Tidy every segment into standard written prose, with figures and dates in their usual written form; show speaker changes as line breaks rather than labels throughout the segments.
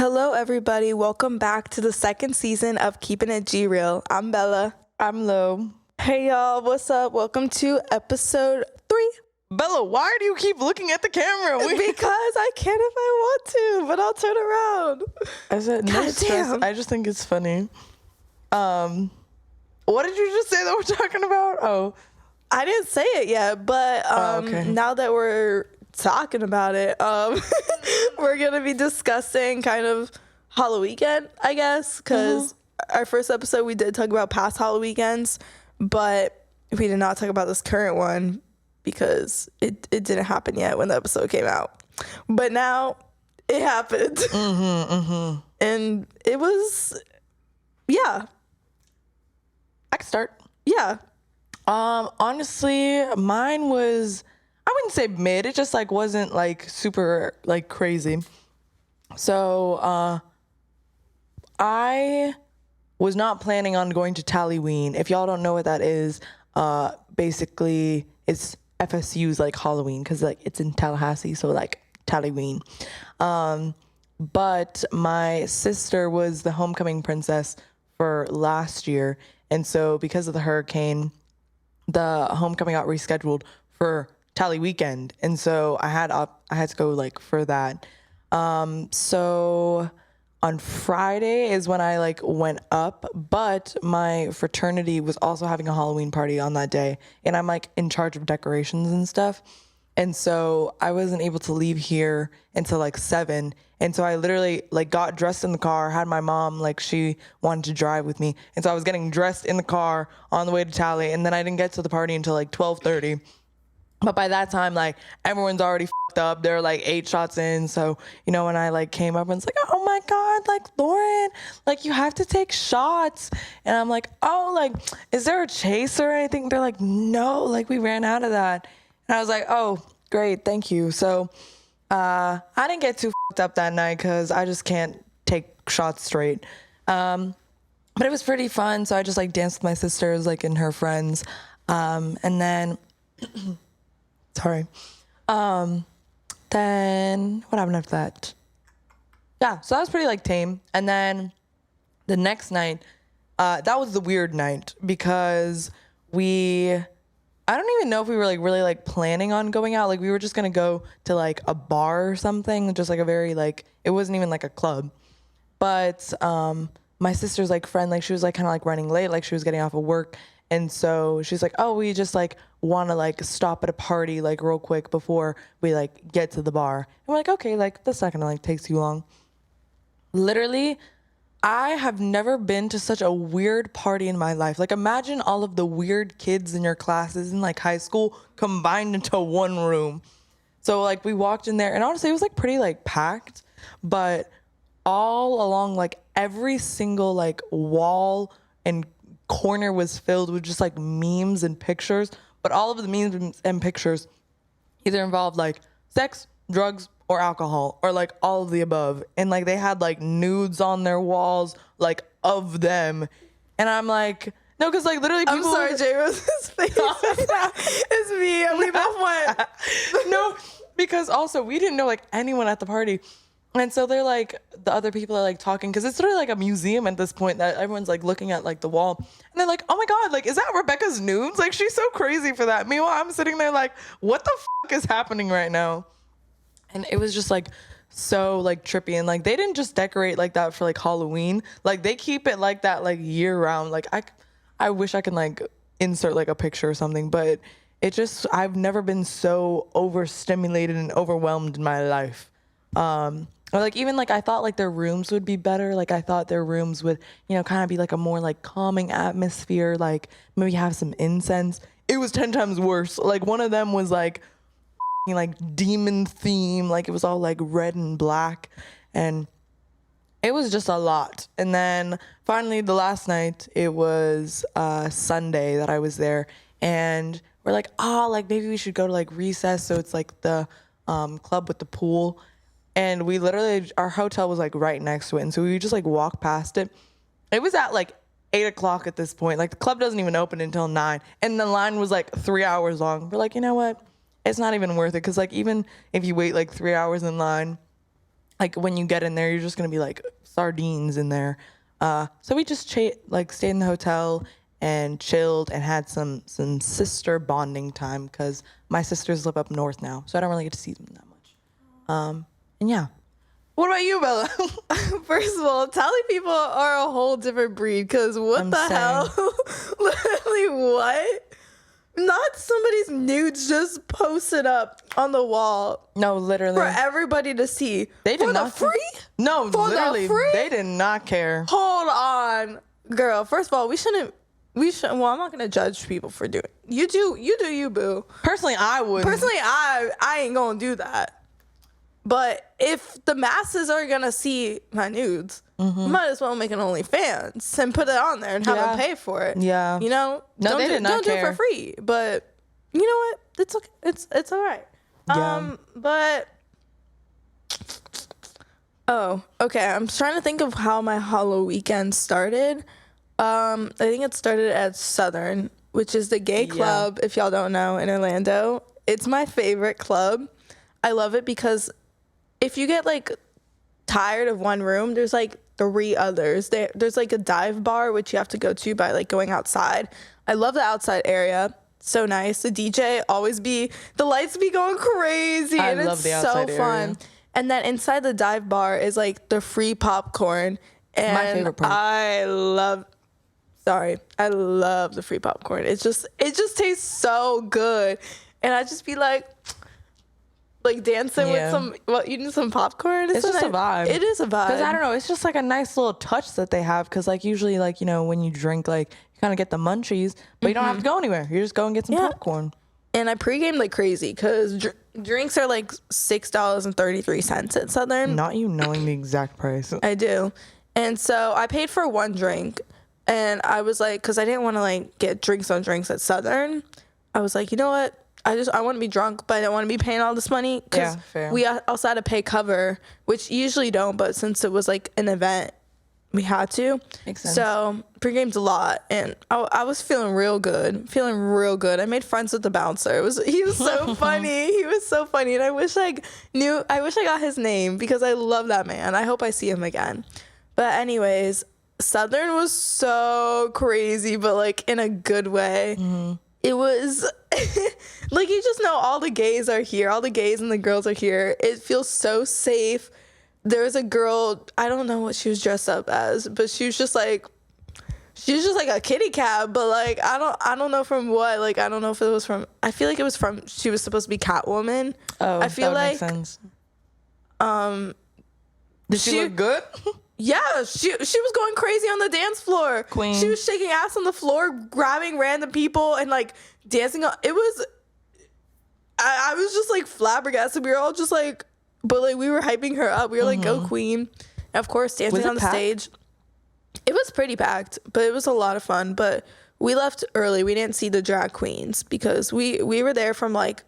Hello, everybody. Welcome back to the second season of Keeping It G-Real. I'm Bella.
I'm Lo.
Hey, y'all. What's up? Welcome to episode 3.
Bella, why do you keep looking at the camera?
Because I can if I want to, but I'll turn around.
I said, no stress. I just think it's funny. What did you just say that we're talking about? Oh.
I didn't say it yet, but
okay.
Now that we're talking about it, we're going to be discussing kind of halloweekend, I guess, because our first episode we did talk about past halloweekends, but we did not talk about this current one because it didn't happen yet when the episode came out. But now it happened. And it was, yeah.
I can start.
Yeah.
Honestly, mine was, I wouldn't say mid. It just like wasn't like super like crazy. So I was not planning on going to Halloween. If y'all don't know what that is, basically it's FSU's like Halloween because like it's in Tallahassee, so like Halloween. But my sister was the homecoming princess for last year, and so because of the hurricane, the homecoming got rescheduled for Tally weekend, and so I had to go like for that. So on Friday is when I like went up, but my fraternity was also having a Halloween party on that day, and I'm like in charge of decorations and stuff. And so I wasn't able to leave here until like 7. And so I literally like got dressed in the car, had my mom, like she wanted to drive with me. And so I was getting dressed in the car on the way to Tally. And then I didn't get to the party until like 12:30. But by that time, like everyone's already fucked up. They're like 8 shots in. So, you know, when I like came up and it's like, oh my God, like Lauren, like you have to take shots. And I'm like, oh, like, is there a chaser or anything? They're like, no, like we ran out of that. And I was like, oh, great, thank you. So I didn't get too fucked up that night because I just can't take shots straight. But it was pretty fun. So I just like danced with my sisters, like and her friends. And then, sorry. Then what happened after that? Yeah, so that was pretty like tame. And then the next night, that was the weird night because I don't even know if we were like really like planning on going out. Like we were just gonna go to like a bar or something, just like a very like, it wasn't even like a club. But my sister's like friend, like she was like kind of like running late, like she was getting off of work. And so she's like, oh, we just like want to like stop at a party like real quick before we like get to the bar. And we're like, okay, like that's not gonna like take too long. Literally, I have never been to such a weird party in my life. Like imagine all of the weird kids in your classes in like high school combined into one room. So like we walked in there and honestly it was like pretty like packed, but all along like every single like wall and corner was filled with just like memes and pictures, but all of the memes and pictures either involved like sex, drugs, or alcohol, or like all of the above. And like they had like nudes on their walls, like of them. And I'm like, no, because like literally people.
I'm sorry, Jay Rose's face. It's me. And we both went.
No, because also we didn't know like anyone at the party. And so they're like, the other people are like talking, because it's sort of like a museum at this point that everyone's like looking at like the wall. And they're like, oh my God, like, is that Rebecca's nudes? Like, she's so crazy for that. Meanwhile, I'm sitting there like, what the fuck is happening right now? And it was just like so like trippy, and like they didn't just decorate like that for like Halloween. Like they keep it like that like year round. Like I wish I could like insert like a picture or something, but it just, I've never been so overstimulated and overwhelmed in my life. Or like even like I thought like their rooms would be better. Like I thought their rooms would, you know, kind of be like a more like calming atmosphere, like maybe have some incense. It was 10 times worse. Like one of them was like demon theme, like it was all like red and black, and it was just a lot. And then finally the last night, it was Sunday that I was there, and we're like, oh, like maybe we should go to like recess, so it's like the club with the pool. And we literally, our hotel was like right next to it, and so we just like walk past it. It was at like 8 o'clock at this point. Like the club doesn't even open until 9, and the line was like 3 hours long. We're like, you know what, it's not even worth it, because like even if you wait like 3 hours in line, like when you get in there, you're just gonna be like sardines in there. So we just stayed in the hotel and chilled and had some sister bonding time because my sisters live up north now, so I don't really get to see them that much. And yeah. What about you, Bella?
First of all, Tally people are a whole different breed because what the hell? Literally, what? Not somebody's nudes just posted up on the wall.
No, literally.
For everybody to see.
They did not
free?
No,
For
literally.
the free?
They did not care.
Hold on. Girl, first of all, we shouldn't, well, I'm not going to judge people for doing it. You do you, boo.
Personally, I wouldn't.
Personally, I ain't going to do that. But if the masses are going to see my nudes, might as well make an OnlyFans and put it on there and have them pay for it.
Yeah.
You know?
No, they did not
don't
care.
do it for free. But you know what? It's okay. It's all right.
Yeah.
But oh, okay. I'm trying to think of how my Halloweekend started. I think it started at Southern, which is the gay club, if y'all don't know, in Orlando. It's my favorite club. I love it because if you get like tired of one room, there's like 3 others. There's like a dive bar, which you have to go to by like going outside. I love the outside area. So nice. The DJ the lights be going crazy.
I
and
love
it's
the outside
so fun.
area.
And then inside the dive bar is like the free popcorn. And
My favorite part.
I love the free popcorn. It just tastes so good. And I just be like dancing with eating some popcorn.
It's just a vibe.
It is a vibe.
Because I don't know, it's just like a nice little touch that they have. Because like usually like, you know, when you drink, like you kind of get the munchies, but you don't have to go anywhere. You just go and get some popcorn.
And I pregame like crazy because drinks are like $6.33 at Southern.
Not you knowing the exact price.
I do. And so I paid for 1 drink. And I was like, because I didn't want to like get drinks on drinks at Southern. I was like, you know what? I want to be drunk, but I don't want to be paying all this money.
Yeah, fair.
We also had to pay cover, which you usually don't, but since it was like an event, we had to.
Makes sense.
So pregame's a lot, and I was feeling real good. I made friends with the bouncer. He was so funny. He was so funny, and I wish I got his name because I love that man. I hope I see him again. But anyways, Southern was so crazy, but like in a good way. It was like, you just know all the gays are here. All the gays and the girls are here. It feels so safe. There was a girl, I don't know what she was dressed up as, but she was just like a kitty cat, but like I don't know from what. Like I don't know if it was from, I feel like it was from, she was supposed to be Catwoman.
Oh,
I feel
that would
like
make sense. Did she look good?
Yeah, she was going crazy on the dance floor.
Queen.
She was shaking ass on the floor, grabbing random people and like dancing. It was, I was just like flabbergasted. We were all just like, but like we were hyping her up. We were like, go queen. And of course, dancing on the stage. It was pretty packed, but it was a lot of fun. But we left early. We didn't see the drag queens because we were there from like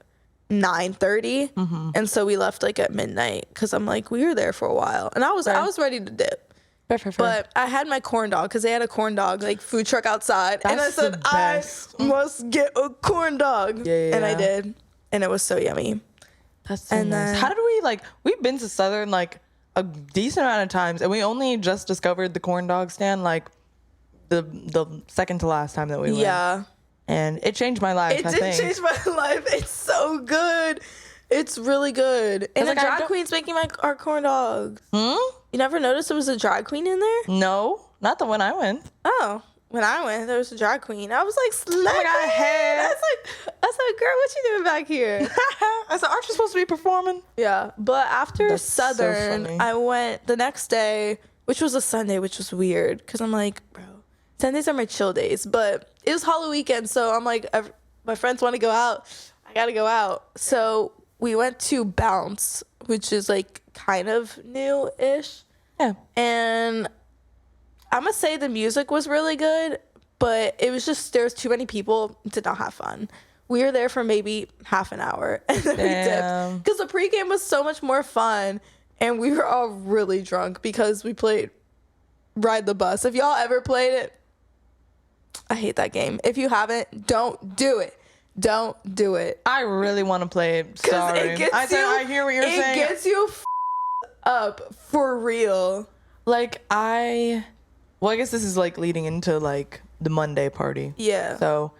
9:30, and so we left like at midnight because I'm like, we were there for a while, and I was ready to dip.
Fair.
But I had my corn dog because they had a corn dog like food truck outside, and I said I must get a corn dog, and I did, and it was so yummy.
That's so nice. How did we've been to Southern like a decent amount of times, and we only just discovered the corn dog stand like the second to last time that we went. Yeah. And it changed my life.
It did change my life. It's so good. It's really good. And the drag queen's making our corn dogs. You never noticed there was a drag queen in there?
No, not the one I went.
Oh, when I went, there was a drag queen. I was like,
oh my God, hey.
I said, girl, what you doing back here?
I said, aren't you supposed to be performing?
Yeah, but after Southern, so I went the next day, which was a Sunday, which was weird because I'm like, bro, Sundays are my chill days, but it was Halloweekend, so I'm like, my friends want to go out. I got to go out. So we went to Bounce, which is like kind of new-ish.
Yeah.
And I'm going to say the music was really good, but it was just, there was too many people, did not have fun. We were there for maybe half an hour, and then we dipped. Because the pregame was so much more fun, and we were all really drunk because we played Ride the Bus. If y'all ever played it, I hate that game. If you haven't, don't do it. Don't do it.
I really want to play it. Sorry.
I hear what you're saying. It gets you up for real.
Like I guess this is like leading into like the Monday party.
Yeah.
So,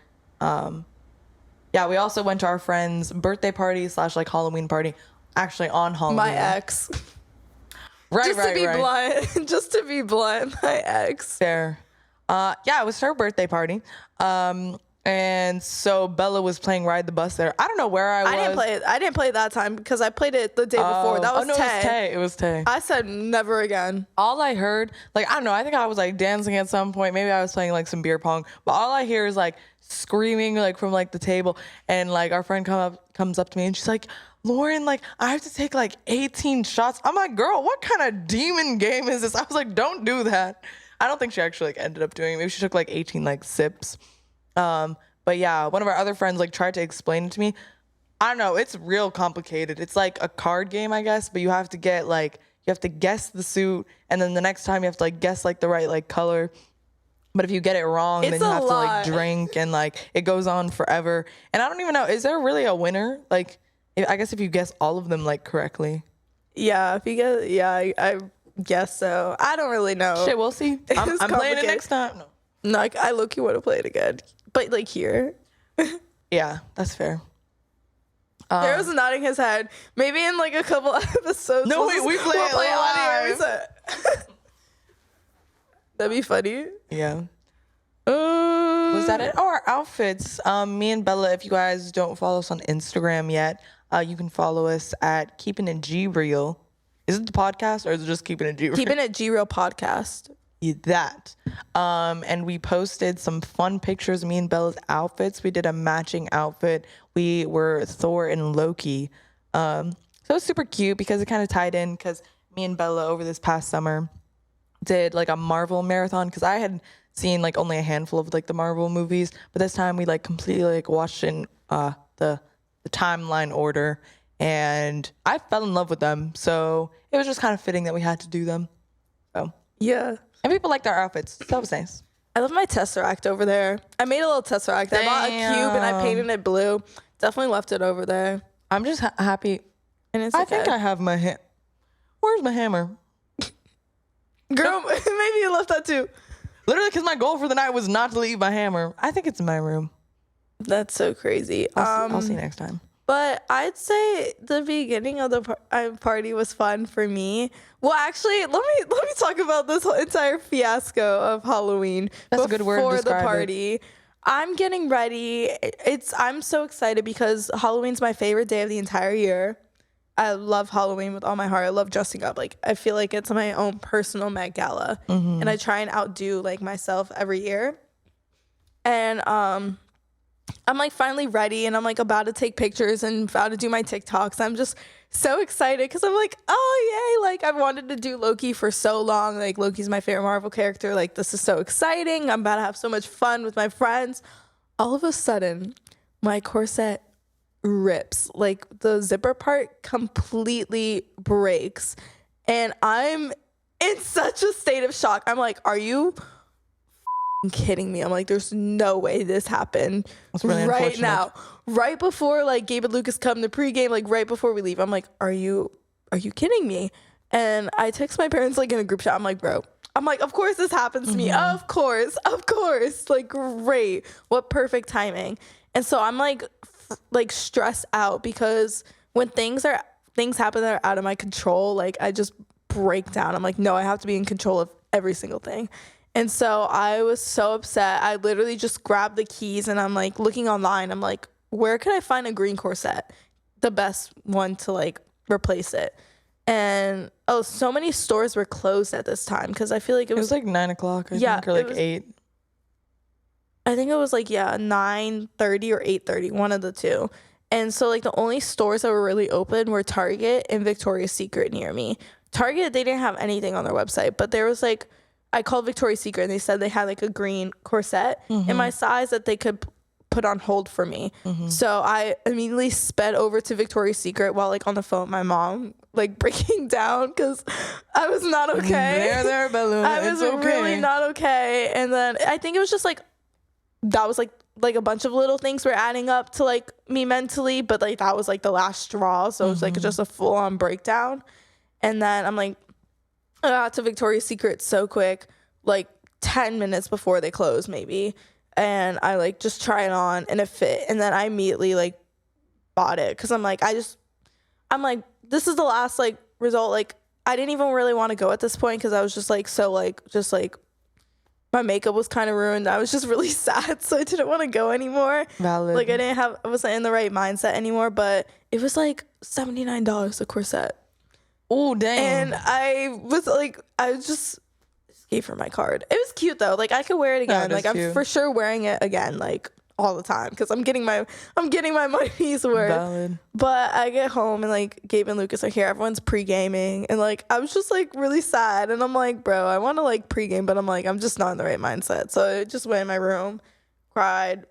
yeah, we also went to our friend's birthday party / like Halloween party, actually on Halloween.
My ex.
Right,
Just to be blunt. Just to be blunt, my ex.
Fair. Yeah, it was her birthday party. And so Bella was playing Ride the Bus there. I don't know where I was.
I didn't play it that time because I played it the day before. That was Tay.
It was Tay.
I said never again.
All I heard, like, I don't know, I think I was like dancing at some point. Maybe I was playing like some beer pong, but all I hear is like screaming like from like the table. And like our friend comes up to me and she's like, Lauren, like, I have to take like 18 shots. I'm like, girl, what kind of demon game is this? I was like, don't do that. I don't think she actually like ended up doing it. Maybe she took like 18 like sips. But yeah, one of our other friends like tried to explain it to me. I don't know, it's real complicated. It's like a card game, I guess, but you have to get like, you have to guess the suit, and then the next time you have to like guess like the right like color. But if you get it wrong, then you have to like drink, and like it goes on forever. And I don't even know, is there really a winner? Like, I guess if you guess all of them like correctly.
Yeah, if you get, I guess so. I don't really know.
Shit, we'll see. I'm playing it next time.
No, I low-key want to play it again. But like here.
Yeah, that's fair.
Daryl's nodding his head. Maybe in like a couple episodes.
No, we play it live.
That'd be funny.
Yeah. Was that it? Oh, our outfits. Me and Bella, if you guys don't follow us on Instagram yet, you can follow us at Keeping It G Real. Is it the podcast or is it just Keeping It G Real?
Keeping It G Real podcast.
That. And we posted some fun pictures of me and Bella's outfits. We did a matching outfit. We were Thor and Loki. So it was super cute because it kind of tied in, because me and Bella over this past summer did like a Marvel marathon, because I had seen like only a handful of like the Marvel movies, but this time we like completely like watched in the timeline order, and I fell in love with them. So it was just kind of fitting that we had to do them. So
yeah.
And people liked our outfits. So that was nice.
I love my Tesseract over there. I made a little Tesseract. Damn. I bought a cube and I painted it blue. Definitely left it over there.
I'm just happy.
And it's
I think I have my Where's my hammer?
Girl, maybe you left that too.
Literally, because my goal for the night was not to leave my hammer. I think it's in my room.
That's so crazy.
I'll see you next time.
But I'd say the beginning of the party was fun for me. Well, actually, let me talk about this whole entire fiasco of Halloween.
That's a good word to describe
the party. I'm getting ready. I'm so excited because Halloween's my favorite day of the entire year. I love Halloween with all my heart. I love dressing up. Like, I feel like it's my own personal Met Gala. Mm-hmm. And I try and outdo like myself every year. And I'm like finally ready, and I'm like about to take pictures and about to do my TikToks. I'm just so excited because I'm like, oh yay, like I've wanted to do Loki for so long. Like, Loki's my favorite Marvel character. Like, this is so exciting. I'm about to have so much fun with my friends. All of a sudden, my corset rips. Like, the zipper part completely breaks, and I'm in such a state of shock. I'm like, are you kidding me? I'm like, there's no way this happened really right now, right before like Gabe and Lucas come to pregame, like right before we leave. I'm like, are you kidding me? And I text my parents like in a group chat. I'm like, bro, of course this happens to me. Of course, like, great, what perfect timing. And so I'm like stressed out because when things happen that are out of my control, like I just break down. I'm like, no, I have to be in control of every single thing. And so I was so upset. I literally just grabbed the keys and I'm like looking online. I'm like, where can I find a green corset? The best one to like replace it. And so many stores were closed at this time because I feel like it was
like 9 o'clock, I think, or like 8.
I think it was like 9:30 or 8:30, one of the two. And so like the only stores that were really open were Target and Victoria's Secret near me. Target, they didn't have anything on their website, but there was like, I called Victoria's Secret and they said they had like a green corset in my size that they could put on hold for me. So I immediately sped over to Victoria's Secret while like on the phone with my mom, like breaking down because I was not okay.
There, Balloon.
I was really not okay. And then I think it was just like, that was like a bunch of little things were adding up to like me mentally, but like that was like the last straw. So it was like just a full on breakdown. And then I'm like, I got to Victoria's Secret so quick, like 10 minutes before they close maybe. And I like just try it on and it fit. And then I immediately like bought it because I'm like, I'm like, this is the last like result. Like I didn't even really want to go at this point because I was just like so like just like my makeup was kind of ruined. I was just really sad, so I didn't want to go anymore.
Valid.
Like I wasn't in the right mindset anymore. But it was like $79 a corset.
Oh dang!
And I just gave her my card. It was cute though. Like I could wear it again. Like I'm for sure wearing it again. Like all the time because I'm getting my money's worth.
Valid.
But I get home and like Gabe and Lucas are here. Everyone's pre-gaming and like I was just like really sad and I'm like, bro, I want to like pre-game, but I'm like I'm just not in the right mindset. So I just went in my room, cried,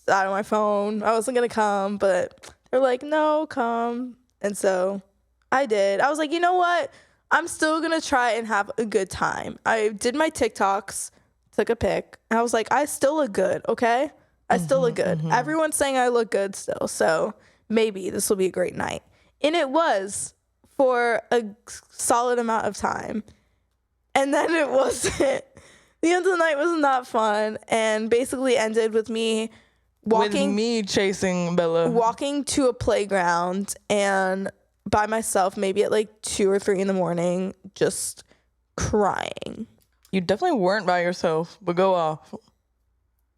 sat on my phone. I wasn't gonna come, but they're like, no, come. And so I did. I was like, you know what? I'm still gonna try and have a good time. I did my TikToks, took a pic, and I was like, I still look good, okay? I still look good. Everyone's saying I look good still, so maybe this will be a great night. And it was for a solid amount of time. And then it wasn't. The end of the night was not fun and basically ended with me
chasing Bella.
Walking to a playground and by myself, maybe at like 2 or 3 in the morning, just crying.
You definitely weren't by yourself, but go off.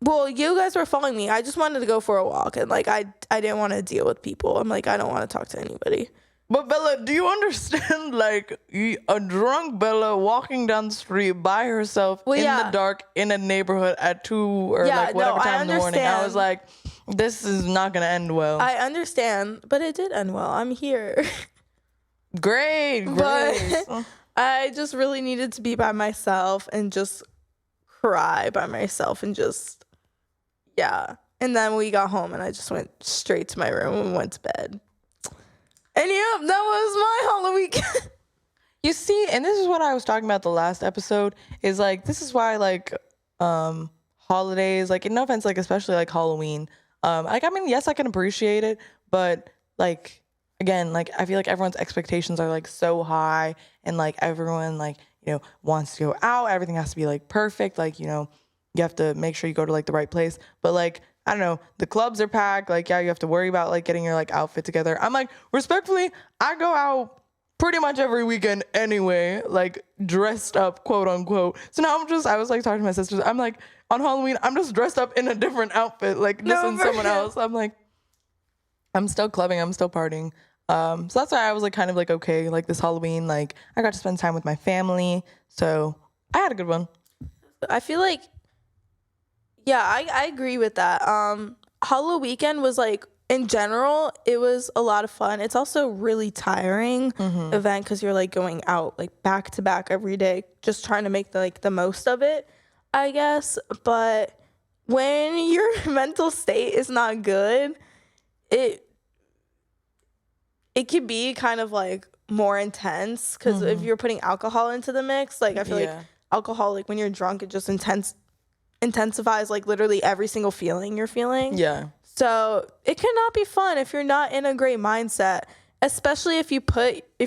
Well, you guys were following me. I just wanted to go for a walk, and like I didn't want to deal with people. I'm like, I don't want to talk to anybody.
But Bella, do you understand? Like a drunk Bella walking down the street by herself in the dark in a neighborhood at 2 or like whatever time in the morning. I was like, this is not gonna end well.
I understand, but it did end well. I'm here.
Great.
But I just really needed to be by myself and just cry by myself and just. Yeah. And then we got home and I just went straight to my room and went to bed. And yep, that was my Halloween.
You see, and this is what I was talking about the last episode, is like, this is why like holidays, like no offense, like especially like Halloween. Like I mean, yes, I can appreciate it, but like again, like I feel like everyone's expectations are like so high and like everyone like, you know, wants to go out, everything has to be like perfect, like, you know, you have to make sure you go to like the right place. But like, I don't know, the clubs are packed. Like, yeah, you have to worry about like getting your like outfit together. I'm like, respectfully, I go out pretty much every weekend anyway, like dressed up, quote unquote. So now I was like talking to my sisters. I'm like, on Halloween, I'm just dressed up in a different outfit, like just in someone else. I'm like, I'm still clubbing, I'm still partying. So that's why I was like kind of like, okay, like this Halloween, like I got to spend time with my family. So I had a good one.
I feel like, yeah, I agree with that. Halloweekend was like, in general, it was a lot of fun. It's also really tiring event because you're like going out like back to back every day, just trying to make the most of it, I guess. But when your mental state is not good, it can be kind of like more intense because if you're putting alcohol into the mix, like I feel like alcohol, like when you're drunk, it just intensifies like literally every single feeling you're feeling.
Yeah.
So it cannot be fun if you're not in a great mindset, especially if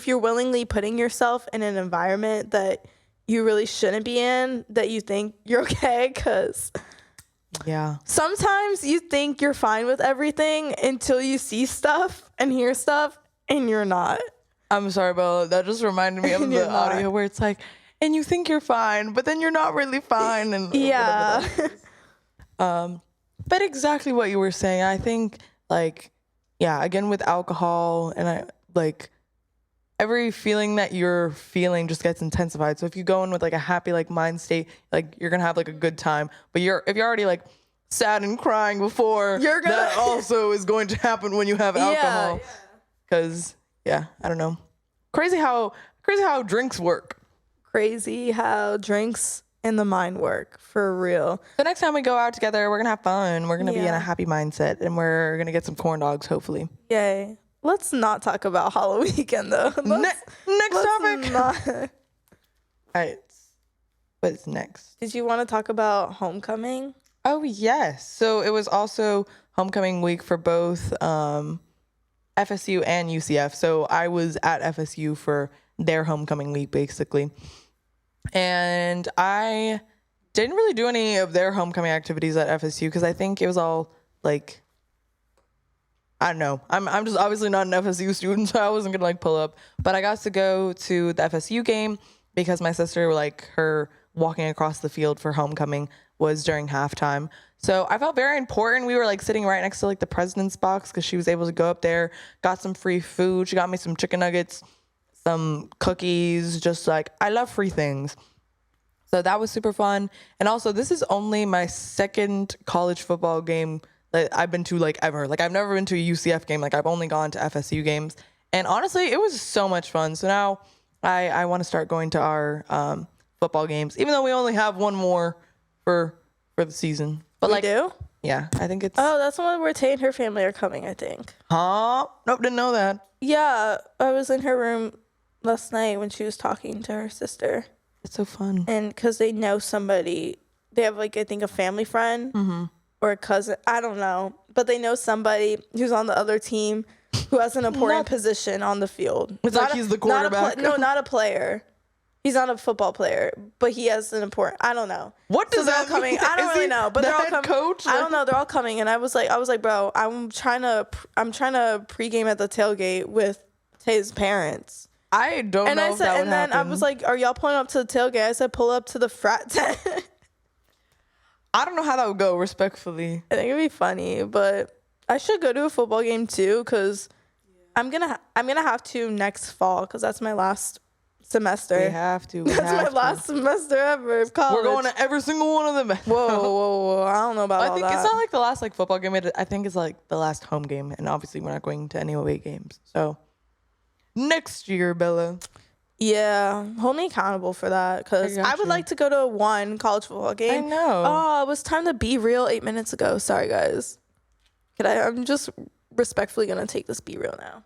you're willingly putting yourself in an environment that you really shouldn't be in, that you think you're okay, because sometimes you think you're fine with everything until you see stuff and hear stuff and you're not.
I'm sorry, Bella. That just reminded me of the audio where it's like, and you think you're fine, but then you're not really fine. And but exactly what you were saying. I think like, yeah, again with alcohol and I like every feeling that you're feeling just gets intensified. So if you go in with like a happy like mind state, like you're gonna have like a good time. But if you're already like sad and crying before, that also is going to happen when you have alcohol. Because I don't know. Crazy how drinks work.
Crazy how drinks and the mind work, for real.
The next time we go out together, we're gonna have fun. We're gonna be in a happy mindset, and we're gonna get some corn dogs, hopefully.
Yay! Let's not talk about Halloweekend though.
Next topic. All right, what's next?
Did you want to talk about homecoming?
Oh yes. So it was also homecoming week for both FSU and UCF. So I was at FSU for their homecoming week, basically. And I didn't really do any of their homecoming activities at FSU because I think it was all like, I don't know. I'm just obviously not an FSU student, so I wasn't gonna like pull up. But I got to go to the FSU game because my sister, like, her walking across the field for homecoming was during halftime. So I felt very important. We were like sitting right next to like the president's box because she was able to go up there, got some free food. She got me some chicken nuggets, some cookies, just like, I love free things. So that was super fun. And also, this is only my second college football game that I've been to like ever. Like, I've never been to a UCF game. Like, I've only gone to FSU games. And honestly, it was so much fun. So now I want to start going to our football games, even though we only have one more for the season. But
We do?
Yeah, I think it's.
Oh, that's the one where Tay and her family are coming, I think.
Huh? Nope, didn't know that.
Yeah, I was in her room last night when she was talking to her sister.
It's so fun.
And because they know somebody, they have like, I think, a family friend or a cousin. I don't know. But they know somebody who's on the other team who has an important position on the field.
It's like he's the quarterback.
Not a player. He's not a football player, but he has an important. I don't know.
What does that
coming?
mean?
I don't really know, but
the
they're all
head
coming.
coach?
I don't know. They're all coming, and I was like, bro, I'm trying to pregame at the tailgate with Tay's parents.
I don't know if that would
and then
happen.
I was like, are y'all pulling up to the tailgate? I said, pull up to the frat tent.
I don't know how that would go, respectfully.
I think it'd be funny, but I should go to a football game too, because I'm gonna have to next fall, because that's my last semester.
We have to.
That's my last semester ever of college.
We're going to every single one of them.
Whoa. I don't know about all
I think
that.
it's not like the last like football game. I think it's like the last home game, and obviously we're not going to any away games. So next year, Bella.
Yeah, hold me accountable for that, because I would like to go to one college football game.
I know.
Oh, it was time to be real 8 minutes ago. Sorry, guys. I'm just respectfully gonna take this be real now.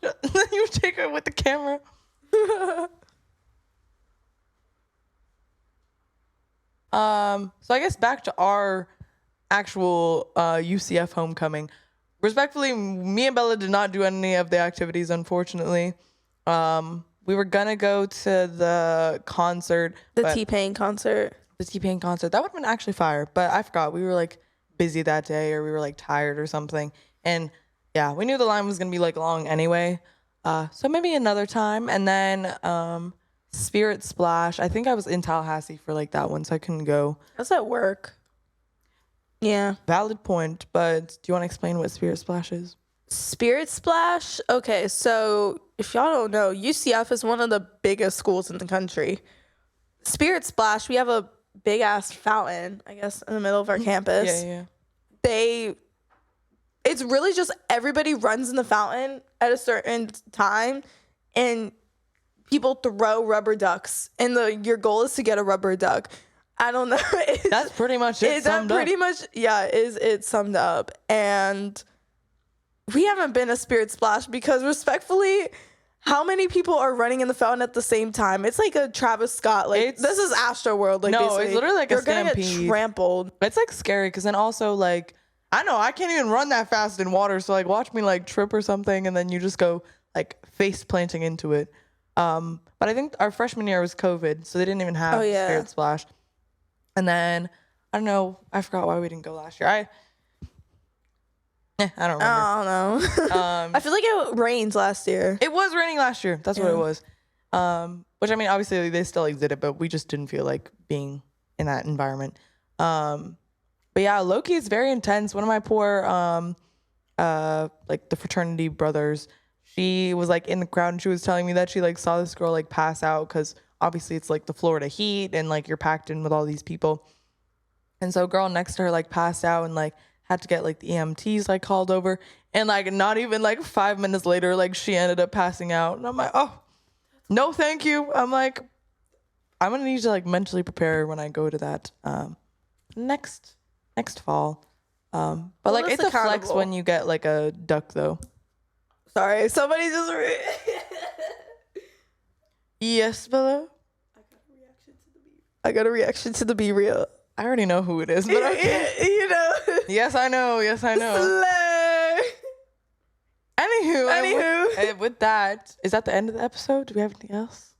You take it with the camera. So I guess back to our actual UCF homecoming. Respectfully, me and Bella did not do any of the activities, unfortunately. We were gonna go to the concert.
The T-Pain concert.
The T-Pain concert. That would have been actually fire, but I forgot. We were like busy that day, or we were like tired or something. And yeah, we knew the line was gonna be like long anyway. So maybe another time. And then Spirit Splash. I think I was in Tallahassee for like that one, so I couldn't go.
That's at work. Yeah.
Valid point, but do you want to explain what Spirit Splash is?
Spirit Splash? Okay, so if y'all don't know, UCF is one of the biggest schools in the country. Spirit Splash, we have a big ass fountain, I guess, in the middle of our campus.
Yeah.
It's really just everybody runs in the fountain at a certain time, and people throw rubber ducks, and your goal is to get a rubber duck. I don't know.
That's pretty much it.
It's summed up. And we haven't been a Spirit Splash because, respectfully, how many people are running in the fountain at the same time? It's like a Travis Scott. Like, this is Astro World. Like,
no,
basically.
it's literally like a stampede.
You're gonna get trampled.
It's like scary because then also like I know I can't even run that fast in water. So like watch me like trip or something, and then you just go like face planting into it. But I think our freshman year was COVID, so they didn't even have Spirit Splash. And then I don't know. I forgot why we didn't go last year. I don't remember.
I don't know. I feel like it rained last year.
It was raining last year. That's what it was. Which I mean, obviously they still did it, but we just didn't feel like being in that environment. But yeah, Loki is very intense. One of my poor, like the fraternity brothers, she was like in the crowd and she was telling me that she like saw this girl like pass out because obviously it's like the Florida heat and like you're packed in with all these people. And so a girl next to her like passed out and like had to get like the EMTs like called over, and like not even like 5 minutes later like she ended up passing out. And I'm like, oh no, thank you. I'm like, I'm gonna need to like mentally prepare when I go to that next fall. But like it's a flex when you get like a duck though.
Sorry, somebody just
yes, Bella.
I got a reaction to the Be Real.
I already know who it is, but okay.
You know.
Yes, I know.
Slay.
Anywho, with that, is that the end of the episode? Do we have anything else?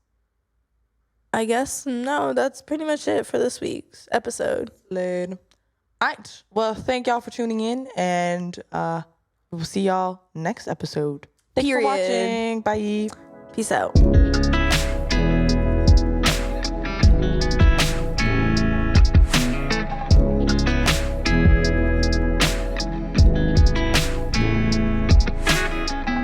I guess no, that's pretty much it for this week's episode.
All right. Well, thank y'all for tuning in, and we'll see y'all next episode. Thanks for
Period.
watching. Bye.
Peace out.